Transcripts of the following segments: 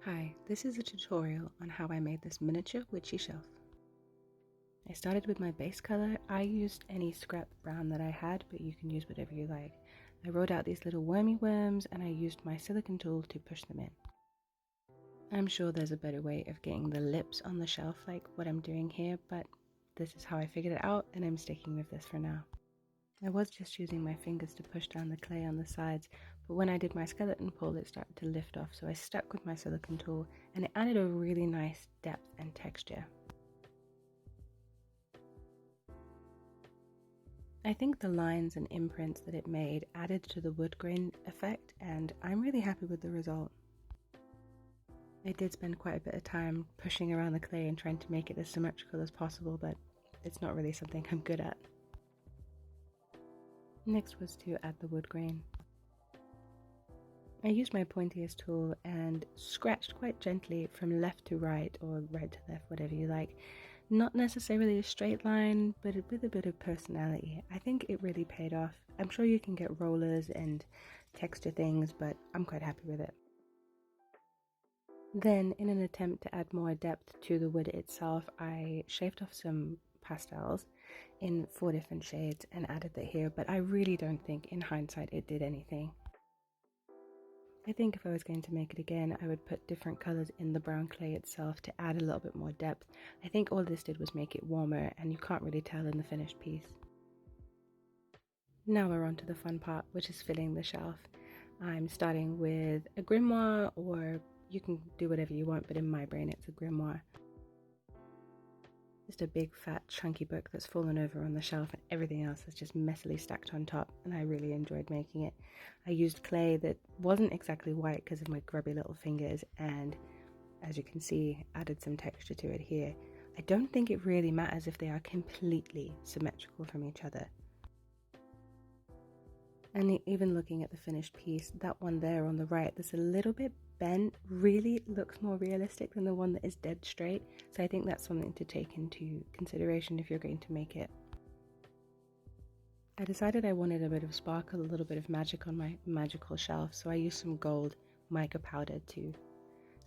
Hi, this is a tutorial on how I made this miniature witchy shelf. I started with my base color. I used any scrap brown that I had, but you can use whatever you like. I wrote out these little wormy worms and I used my silicone tool to push them in. I'm sure there's a better way of getting the lips on the shelf like what I'm doing here, but this is how I figured it out and I'm sticking with this for now. I was just using my fingers to push down the clay on the sides, but when I did my skeleton pull it started to lift off, so I stuck with my silicone tool and it added a really nice depth and texture. I think the lines and imprints that it made added to the wood grain effect, and I'm really happy with the result. I did spend quite a bit of time pushing around the clay and trying to make it as symmetrical as possible, but it's not really something I'm good at. Next was to add the wood grain. I used my pointiest tool and scratched quite gently from left to right, or right to left, whatever you like. Not necessarily a straight line, but with a bit of personality. I think it really paid off. I'm sure you can get rollers and texture things, but I'm quite happy with it. Then, in an attempt to add more depth to the wood itself, I shaved off some pastels in 4 different shades and added that here, but I really don't think in hindsight it did anything. I think if I was going to make it again, I would put different colours in the brown clay itself to add a little bit more depth. I think all this did was make it warmer, and you can't really tell in the finished piece. Now we're on to the fun part, which is filling the shelf. I'm starting with a grimoire, or you can do whatever you want, but in my brain it's a grimoire. Just a big fat chunky book that's fallen over on the shelf and everything else is just messily stacked on top, and I really enjoyed making it. I used clay that wasn't exactly white because of my grubby little fingers, and as you can see, added some texture to it here. I don't think it really matters if they are completely symmetrical from each other. And even looking at the finished piece, that one there on the right that's a little bit bent really looks more realistic than the one that is dead straight, so I think that's something to take into consideration if you're going to make it. I decided I wanted a bit of sparkle, a little bit of magic on my magical shelf, so I used some gold mica powder to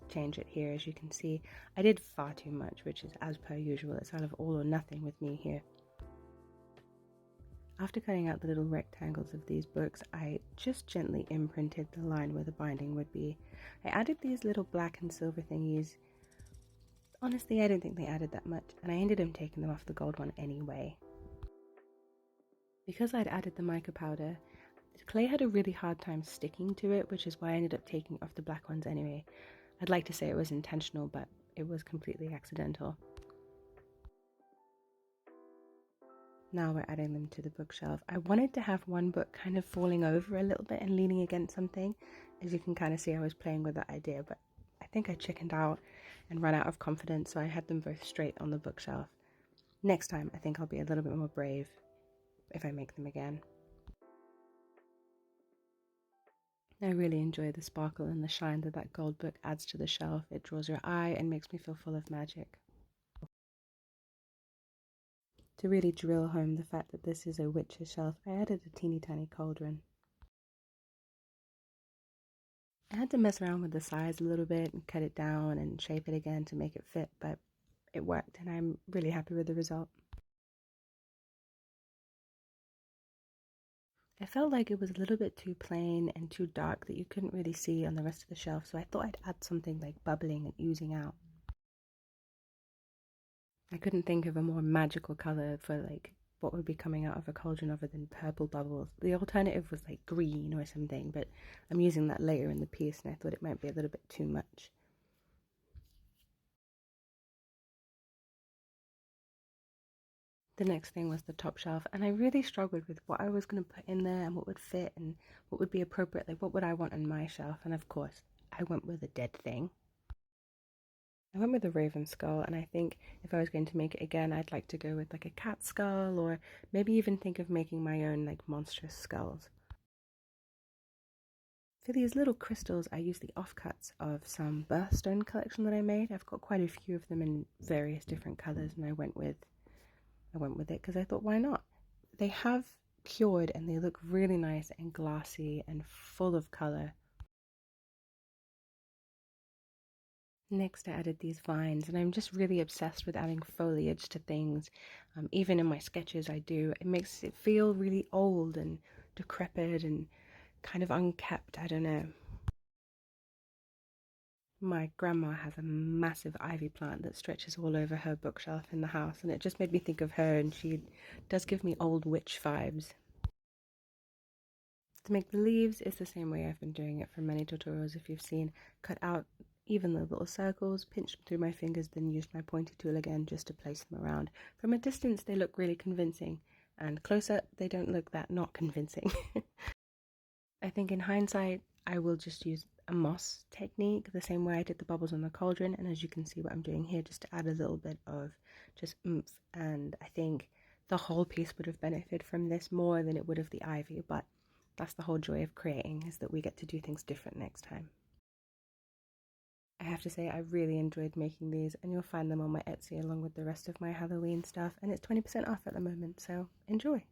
change it here. As you can see, I did far too much, which is as per usual. It's out of all or nothing with me here. After cutting out the little rectangles of these books, I just gently imprinted the line where the binding would be. I added these little black and silver thingies. Honestly, I don't think they added that much, and I ended up taking them off the gold one anyway. Because I'd added the mica powder, the clay had a really hard time sticking to it, which is why I ended up taking off the black ones anyway. I'd like to say it was intentional, but it was completely accidental. Now we're adding them to the bookshelf. I wanted to have one book kind of falling over a little bit and leaning against something. As you can kind of see, I was playing with that idea, but I think I chickened out and ran out of confidence, so I had them both straight on the bookshelf. Next time, I think I'll be a little bit more brave if I make them again. I really enjoy the sparkle and the shine that gold book adds to the shelf. It draws your eye and makes me feel full of magic. To really drill home the fact that this is a witch's shelf, I added a teeny tiny cauldron. I had to mess around with the size a little bit and cut it down and shape it again to make it fit, but it worked and I'm really happy with the result. I felt like it was a little bit too plain and too dark that you couldn't really see on the rest of the shelf, so I thought I'd add something like bubbling and oozing out. I couldn't think of a more magical color for like what would be coming out of a cauldron other than purple bubbles. The alternative was like green or something, but I'm using that later in the piece and I thought it might be a little bit too much. The next thing was the top shelf, and I really struggled with what I was going to put in there and what would fit and what would be appropriate, like what would I want on my shelf. And of course I went with a dead thing. I went with a raven skull, and I think if I was going to make it again, I'd like to go with like a cat skull, or maybe even think of making my own like monstrous skulls. For these little crystals, I used the offcuts of some birthstone collection that I made. I've got quite a few of them in various different colors, and I went with it because I thought, why not? They have cured and they look really nice and glassy and full of color. Next, I added these vines, and I'm just really obsessed with adding foliage to things. Even in my sketches, I do. It makes it feel really old and decrepit and kind of unkept. I don't know. My grandma has a massive ivy plant that stretches all over her bookshelf in the house, and it just made me think of her, and she does give me old witch vibes. To make the leaves is the same way I've been doing it for many tutorials. If you've seen, cut out even the little circles, pinch them through my fingers, then used my pointy tool again just to place them around. From a distance they look really convincing, and closer they don't look that not convincing. I think in hindsight I will just use a moss technique the same way I did the bubbles on the cauldron, and as you can see what I'm doing here, just to add a little bit of just oomph, and I think the whole piece would have benefited from this more than it would of the ivy, but that's the whole joy of creating, is that we get to do things different next time. I have to say I really enjoyed making these, and you'll find them on my Etsy along with the rest of my Halloween stuff, and it's 20% off at the moment, so enjoy!